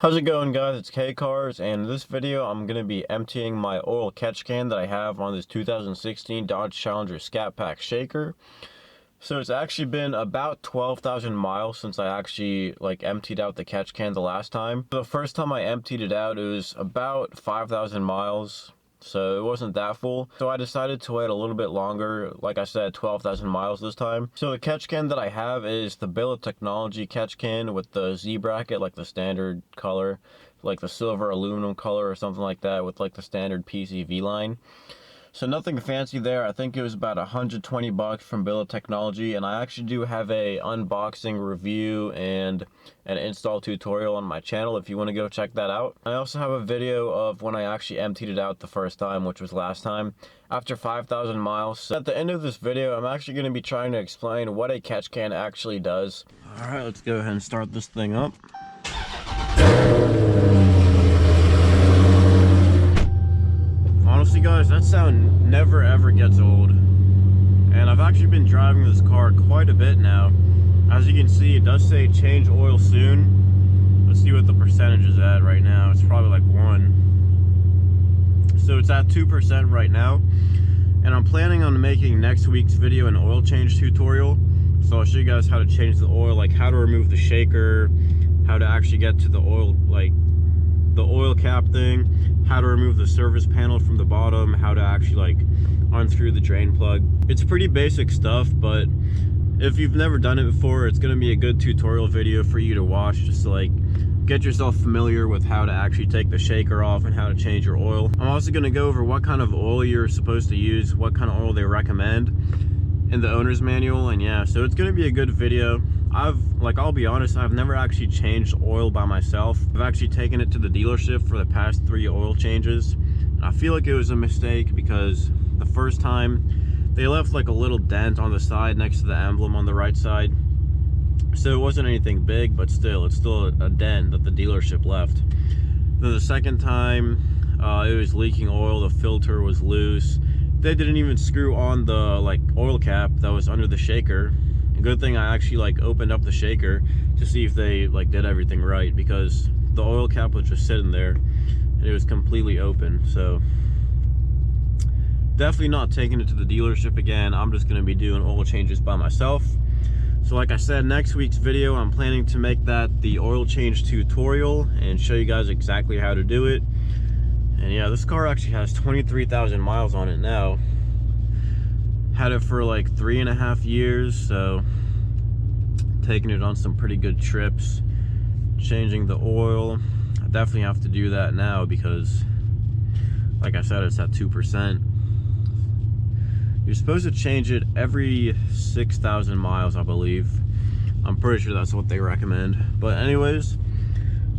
How's it going, guys? It's K-Cars, and in this video I'm going to be emptying my oil catch can that I have on this 2016 Dodge Challenger ScatPack shaker. So it's actually been about 12,000 miles since I actually emptied out the catch can the last time. The first time I emptied it out, it was about 5,000 miles. So it wasn't that full. So I decided to wait a little bit longer, like I said, 12,000 miles this time. So the catch can that I have is the Billet Technology catch can with the Z bracket, like the standard color, like the silver aluminum color or something like that, with like the standard PCV line. So nothing fancy there. I think it was about 120 bucks from Billet Technology, and I actually do have a unboxing review and an install tutorial on my channel if you want to go check that out. I also have a video of when I actually emptied it out the first time, which was last time, after 5,000 miles. So at the end of this video, I'm actually going to be trying to explain what a catch can actually does. Alright, let's go ahead and start this thing up. Honestly, guys, that sound never ever gets old. And I've actually been driving this car quite a bit now. As you can see, it does say change oil soon. Let's see what the percentage is at right now. It's probably like 1. So it's at 2% right now. And I'm planning on making next week's video an oil change tutorial. So I'll show you guys how to change the oil, like how to remove the shaker, how to actually get to the oil, like the oil cap thing, how to remove the service panel from the bottom, how to actually like unscrew the drain plug. It's pretty basic stuff, but if you've never done it before, it's going to be a good tutorial video for you to watch, just to like get yourself familiar with how to actually take the shaker off and how to change your oil. I'm also going to go over what kind of oil you're supposed to use, what kind of oil they recommend in the owner's manual, and yeah, so it's going to be a good video. I'll be honest, I've never actually changed oil by myself. I've actually taken it to the dealership for the past 3 oil changes, and I feel like it was a mistake because the first time they left like a little dent on the side next to the emblem on the right side. So it wasn't anything big, but still, it's still a dent that the dealership left. Then the second time, it was leaking oil, the filter was loose. They didn't even screw on the oil cap that was under the shaker. A good thing I actually opened up the shaker to see if they did everything right, because the oil cap was just sitting there and it was completely open. So definitely not taking it to the dealership again. I'm just going to be doing oil changes by myself. So like I said, next week's video, I'm planning to make that the oil change tutorial and show you guys exactly how to do it. And yeah, this car actually has 23,000 miles on it now. Had it for like 3.5 years, so taking it on some pretty good trips, changing the oil. I definitely have to do that now because, like I said, it's at 2%. You're supposed to change it every 6,000 miles, I believe. I'm pretty sure that's what they recommend. But anyways,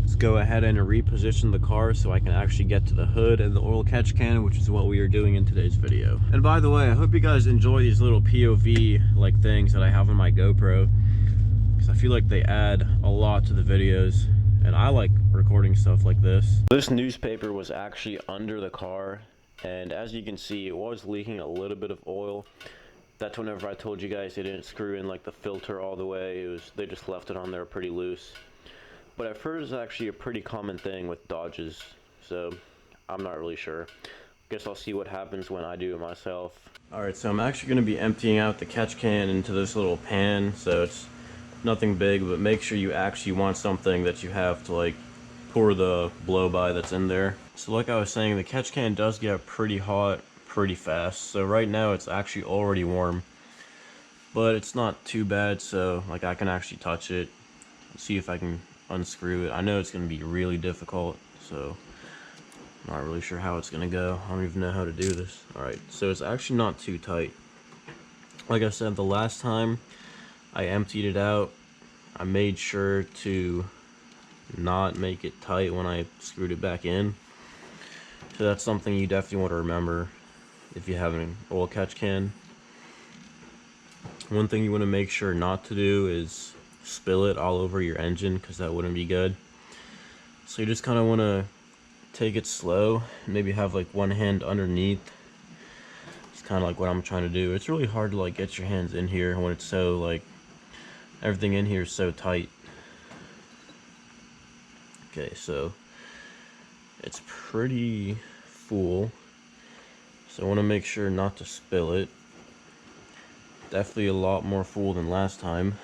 let's go ahead and reposition the car so I can actually get to the hood and the oil catch can, which is what we are doing in today's video. And by the way, I hope you guys enjoy these little POV things that I have on my GoPro, because I feel like they add a lot to the videos, and I like recording stuff like this. This newspaper was actually under the car, and as you can see, it was leaking a little bit of oil. That's whenever I told you guys they didn't screw in the filter all the way. They just left it on there pretty loose. But I've heard it's actually a pretty common thing with Dodges, so I'm not really sure. Guess I'll see what happens when I do it myself. Alright, so I'm actually going to be emptying out the catch can into this little pan, so it's nothing big, but make sure you actually want something that you have to pour the blow-by that's in there. So like I was saying, the catch can does get pretty hot pretty fast, so right now it's actually already warm. But it's not too bad, so I can actually touch it, see if I can unscrew it. I know it's going to be really difficult, so I'm not really sure how it's going to go. I don't even know how to do this. Alright, so it's actually not too tight. Like I said, the last time I emptied it out, I made sure to not make it tight when I screwed it back in. So that's something you definitely want to remember if you have an oil catch can. One thing you want to make sure not to do is spill it all over your engine, because that wouldn't be good. So you just kind of want to take it slow, maybe have one hand underneath. It's kind of what I'm trying to do. It's really hard to get your hands in here when it's so everything in here is so tight. Okay, so it's pretty full, so I want to make sure not to spill it. Definitely a lot more full than last time.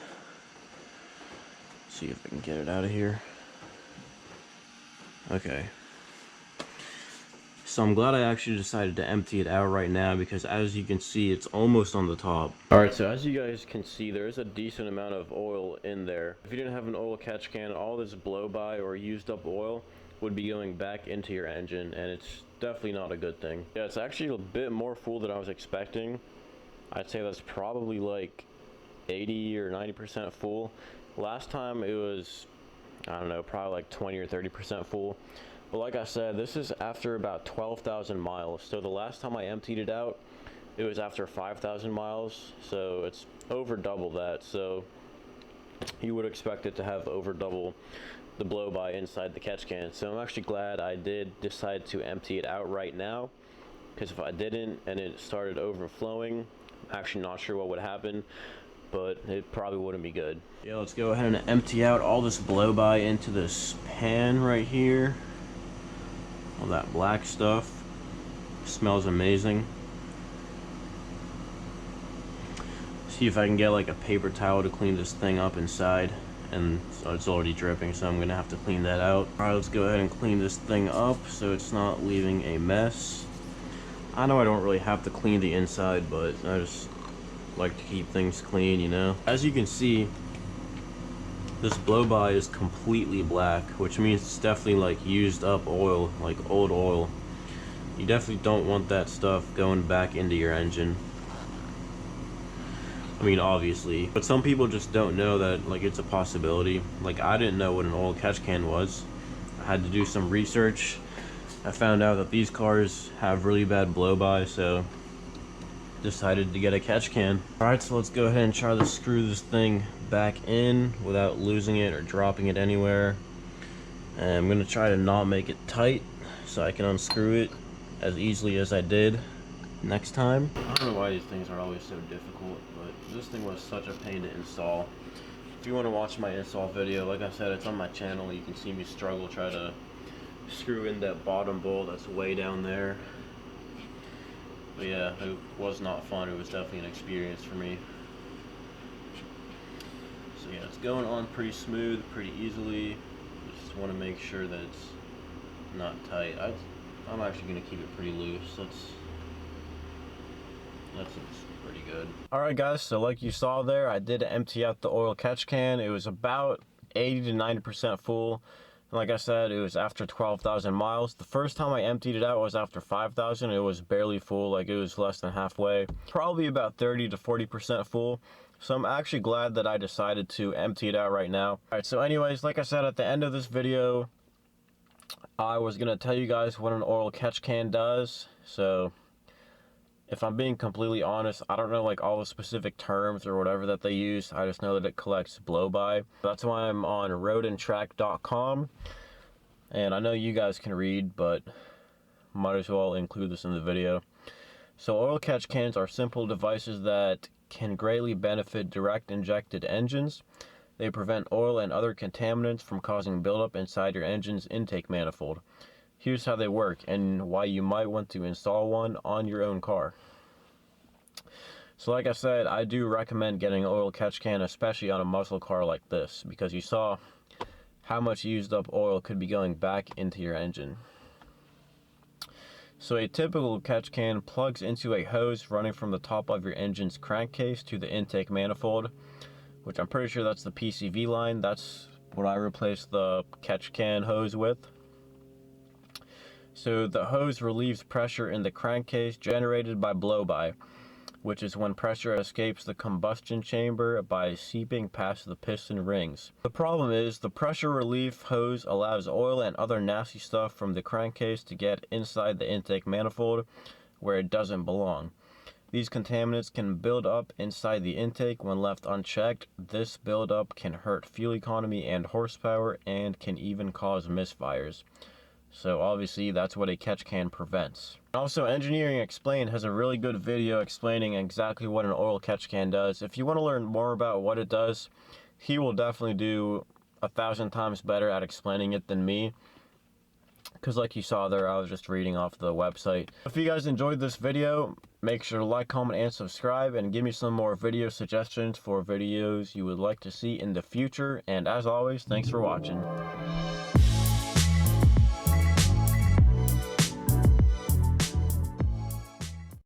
See if I can get it out of here. Okay. So I'm glad I actually decided to empty it out right now, because as you can see, it's almost on the top. Alright, so as you guys can see, there is a decent amount of oil in there. If you didn't have an oil catch can, all this blow-by or used up oil would be going back into your engine, and it's definitely not a good thing. Yeah, it's actually a bit more full than I was expecting. I'd say that's probably like 80 or 90% full. Last time it was, I don't know, probably like 20 or 30% full. But like I said, this is after about 12,000 miles. So the last time I emptied it out, it was after 5,000 miles. So it's over double that. So you would expect it to have over double the blow-by inside the catch can. So I'm actually glad I did decide to empty it out right now, because if I didn't and it started overflowing, I'm actually not sure what would happen, but it probably wouldn't be good. Yeah, let's go ahead and empty out all this blow-by into this pan right here. All that black stuff. Smells amazing. See if I can get like a paper towel to clean this thing up inside. And so it's already dripping, so I'm gonna have to clean that out. Alright, let's go ahead and clean this thing up so it's not leaving a mess. I know I don't really have to clean the inside, but I just like to keep things clean, you know. As you can see, this blow-by is completely black, which means it's definitely like used up oil, like old oil. You definitely don't want that stuff going back into your engine. I mean, obviously, but some people just don't know that like it's a possibility. Like, I didn't know what an oil catch can was. I had to do some research. I found out that these cars have really bad blow-by, so decided to get a catch can. Alright, so let's go ahead and try to screw this thing back in without losing it or dropping it anywhere. And I'm going to try to not make it tight so I can unscrew it as easily as I did next time. I don't know why these things are always so difficult, but this thing was such a pain to install. If you want to watch my install video, like I said, it's on my channel. You can see me struggle, try to screw in that bottom bolt that's way down there. But yeah, it was not fun. It was definitely an experience for me. So yeah, it's going on pretty smooth, pretty easily. Just want to make sure that it's not tight. I'm actually going to keep it pretty loose. That seems pretty good. Alright guys, so like you saw there, I did empty out the oil catch can. It was about 80 to 90% full. And like I said, it was after 12,000 miles. The first time I emptied it out was after 5,000. It was barely full, like it was less than halfway. Probably about 30 to 40% full. So I'm actually glad that I decided to empty it out right now. Alright, so anyways, like I said at the end of this video, I was going to tell you guys what an oil catch can does. So if I'm being completely honest, I don't know like all the specific terms or whatever that they use. I just know that it collects blow-by. That's why I'm on roadandtrack.com. And I know you guys can read, but might as well include this in the video. So oil catch cans are simple devices that can greatly benefit direct injected engines. They prevent oil and other contaminants from causing buildup inside your engine's intake manifold. Here's how they work and why you might want to install one on your own car. So like I said, I do recommend getting an oil catch can, especially on a muscle car like this, because you saw how much used up oil could be going back into your engine. So a typical catch can plugs into a hose running from the top of your engine's crankcase to the intake manifold, which I'm pretty sure that's the PCV line. That's what I replaced the catch can hose with. So the hose relieves pressure in the crankcase generated by blow-by, which is when pressure escapes the combustion chamber by seeping past the piston rings. The problem is the pressure relief hose allows oil and other nasty stuff from the crankcase to get inside the intake manifold where it doesn't belong. These contaminants can build up inside the intake when left unchecked. This buildup can hurt fuel economy and horsepower and can even cause misfires. So obviously that's what a catch can prevents. Also, Engineering Explained has a really good video explaining exactly what an oil catch can does. If you want to learn more about what it does, he will definitely do 1,000 times better at explaining it than me. Because like you saw there, I was just reading off the website. If you guys enjoyed this video, make sure to like, comment, and subscribe, and give me some more video suggestions for videos you would like to see in the future. And as always, thanks for watching.